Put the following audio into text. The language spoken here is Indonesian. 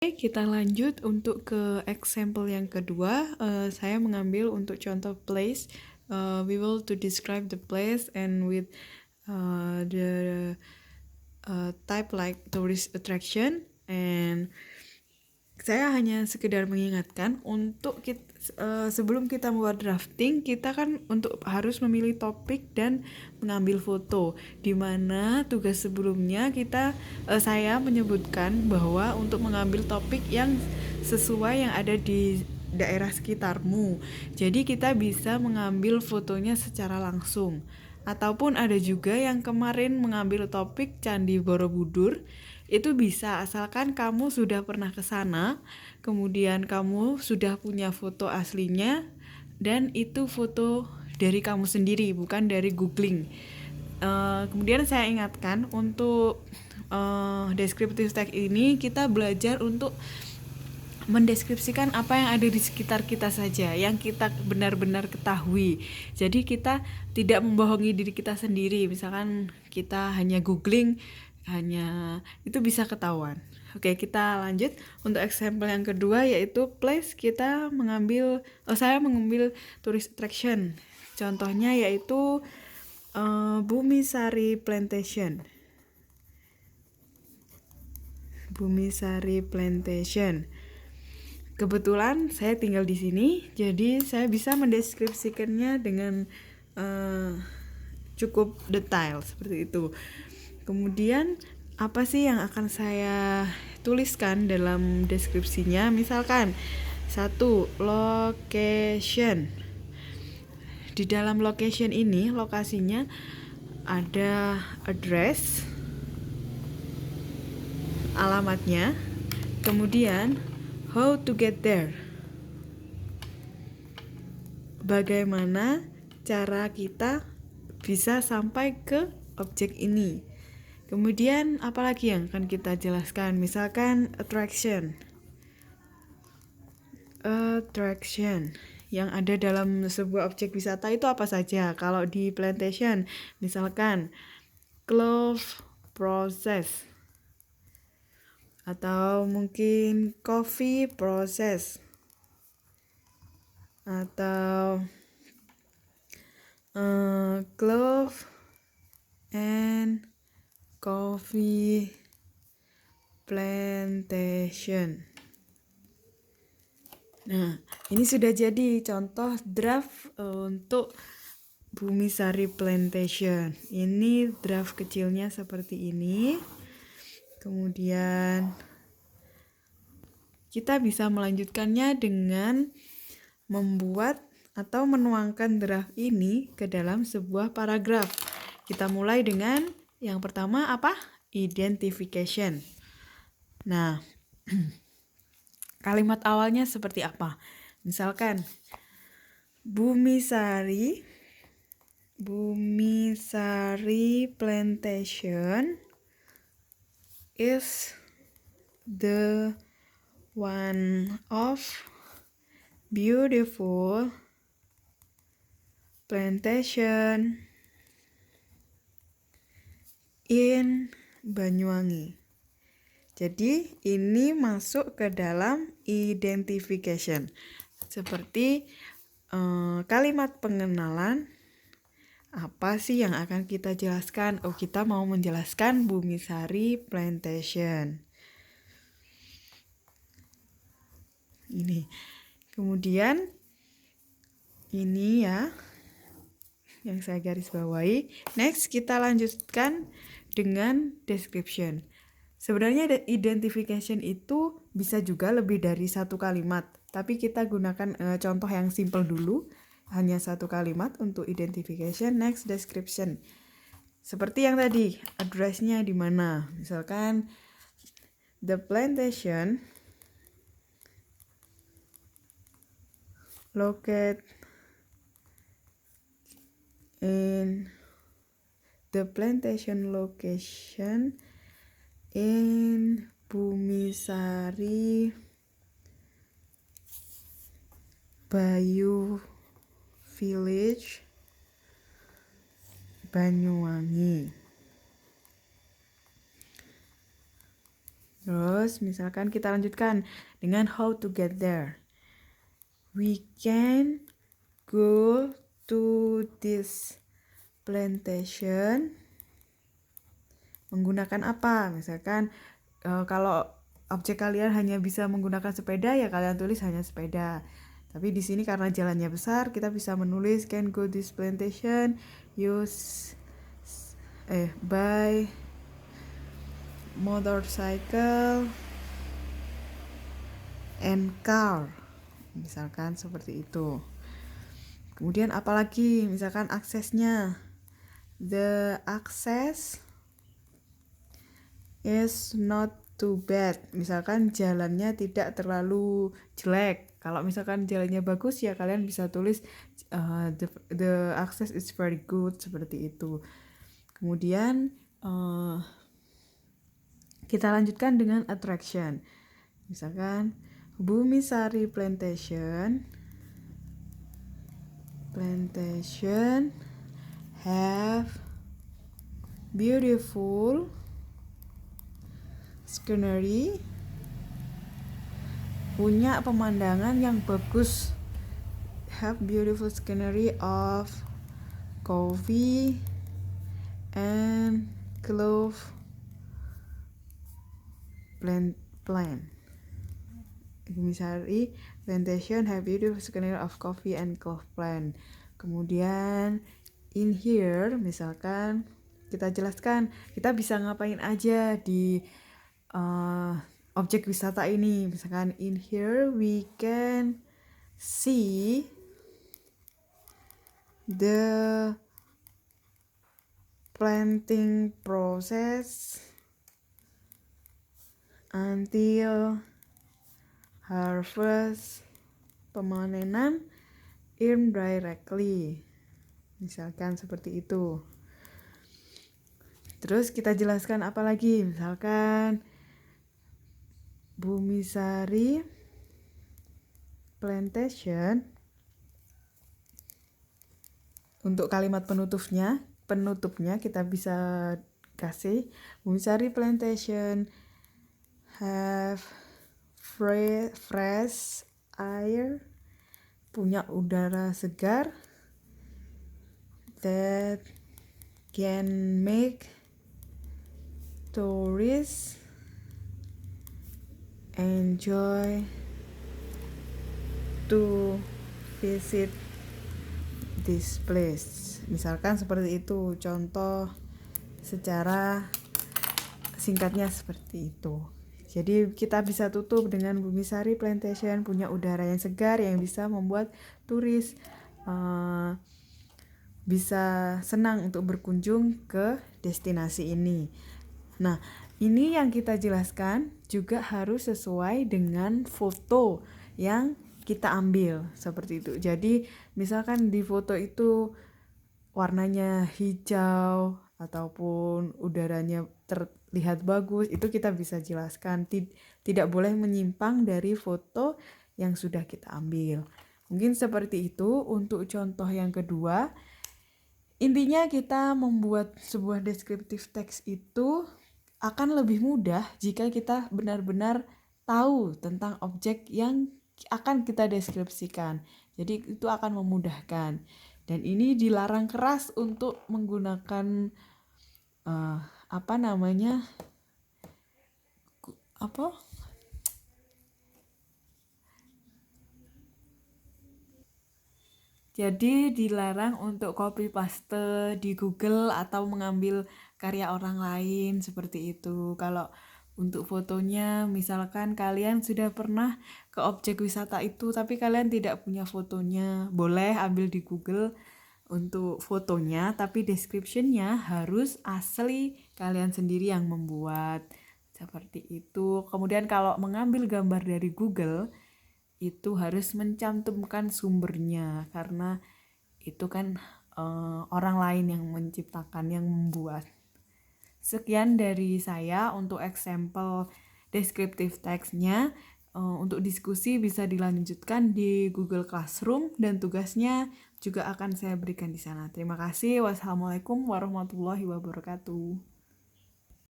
Oke, kita lanjut untuk ke example yang kedua. Saya mengambil untuk contoh place. We will to describe the place and with the type like tourist attraction, and saya hanya sekedar mengingatkan untuk sebelum kita membuat drafting, kita kan untuk harus memilih topik dan mengambil foto. Dimana tugas sebelumnya saya menyebutkan bahwa untuk mengambil topik yang sesuai yang ada di daerah sekitarmu. Jadi kita bisa mengambil fotonya secara langsung. Ataupun ada juga yang kemarin mengambil topik Candi Borobudur. Itu bisa asalkan kamu sudah pernah ke sana, kemudian kamu sudah punya foto aslinya, dan itu foto dari kamu sendiri, bukan dari googling. Kemudian saya ingatkan untuk descriptive text ini kita belajar untuk mendeskripsikan apa yang ada di sekitar kita saja, yang kita benar-benar ketahui. Jadi kita tidak membohongi diri kita sendiri. Misalkan kita hanya googling, itu bisa ketahuan. Oke, kita lanjut untuk example yang kedua, yaitu place. Saya mengambil tourist attraction. Contohnya yaitu Bumisari Plantation. Bumisari Plantation. Kebetulan saya tinggal di sini, jadi saya bisa mendeskripsikannya dengan cukup detail seperti itu. Kemudian apa sih yang akan saya tuliskan dalam deskripsinya? Misalkan 1. Location. Di dalam location ini, lokasinya ada address, alamatnya, kemudian how to get there, bagaimana cara kita bisa sampai ke objek ini. Kemudian apalagi yang akan kita jelaskan? Misalkan attraction yang ada dalam sebuah objek wisata itu apa saja. Kalau di plantation, misalkan clove process, atau mungkin coffee process, atau clove and coffee plantation. Nah, ini sudah jadi contoh draft untuk Bumisari Plantation. Ini draft kecilnya seperti ini. Kemudian kita bisa melanjutkannya dengan membuat atau menuangkan draft ini ke dalam sebuah paragraf. Kita mulai dengan yang pertama apa? Identification. Nah, kalimat awalnya seperti apa? Misalkan Bumisari Plantation is the one of beautiful plantation in Banyuwangi. Jadi ini masuk ke dalam identification. Seperti kalimat pengenalan, apa sih yang akan kita jelaskan? Oh, kita mau menjelaskan Bumisari Plantation. Ini. Kemudian ini ya yang saya garis bawahi. Next kita lanjutkan dengan description. Sebenarnya identification itu bisa juga lebih dari satu kalimat, tapi kita gunakan contoh yang simple dulu, hanya satu kalimat untuk identification. Next description. Seperti yang tadi, address-nya di mana? Misalkan the plantation located in the plantation location in Bumisari Bayu Village, Banyuwangi. Terus misalkan kita lanjutkan dengan how to get there. We can go to this plantation menggunakan apa? Misalkan kalau objek kalian hanya bisa menggunakan sepeda, ya kalian tulis hanya sepeda. Tapi di sini karena jalannya besar, kita bisa menulis can go this plantation use by motorcycle and car. Misalkan seperti itu. Kemudian apalagi misalkan aksesnya. The access is not too bad. Misalkan jalannya tidak terlalu jelek. Kalau misalkan jalannya bagus, ya kalian bisa tulis the access is very good, seperti itu. Kemudian kita lanjutkan dengan attraction. Misalkan Bumisari Plantation have beautiful scenery, punya pemandangan yang bagus, have beautiful scenery of coffee and clove plant. Misalnya plantation have beautiful scenery of coffee and clove plant. Kemudian in here misalkan kita jelaskan kita bisa ngapain aja di objek wisata ini. Misalkan in here we can see the planting process until harvest, pemanenan indirectly. Misalkan seperti itu. Terus kita jelaskan apa lagi? Misalkan Bumisari Plantation, untuk kalimat penutupnya kita bisa kasih Bumisari Plantation have fresh air, punya udara segar, that can make tourists enjoy to visit this place. Misalkan seperti itu, contoh secara singkatnya seperti itu. Jadi kita bisa tutup dengan Bumisari Plantation punya udara yang segar yang bisa membuat turis bisa senang untuk berkunjung ke destinasi ini. Nah, ini yang kita jelaskan juga harus sesuai dengan foto yang kita ambil, seperti itu. Jadi, misalkan di foto itu warnanya hijau ataupun udaranya terlihat bagus, itu kita bisa jelaskan. Tidak boleh menyimpang dari foto yang sudah kita ambil. Mungkin seperti itu untuk contoh yang kedua. Intinya kita membuat sebuah deskriptif teks itu akan lebih mudah jika kita benar-benar tahu tentang objek yang akan kita deskripsikan. Jadi itu akan memudahkan. Dan ini dilarang keras untuk menggunakan Jadi dilarang untuk copy paste di Google atau mengambil karya orang lain seperti itu. Kalau untuk fotonya, misalkan kalian sudah pernah ke objek wisata itu tapi kalian tidak punya fotonya, boleh ambil di Google untuk fotonya, tapi description-nya harus asli kalian sendiri yang membuat. Seperti itu. Kemudian kalau mengambil gambar dari Google, itu harus mencantumkan sumbernya karena itu kan orang lain yang menciptakan, yang membuat. Sekian dari saya untuk example descriptive text-nya. Untuk diskusi bisa dilanjutkan di Google Classroom dan tugasnya juga akan saya berikan di sana. Terima kasih. Wassalamualaikum warahmatullahi wabarakatuh.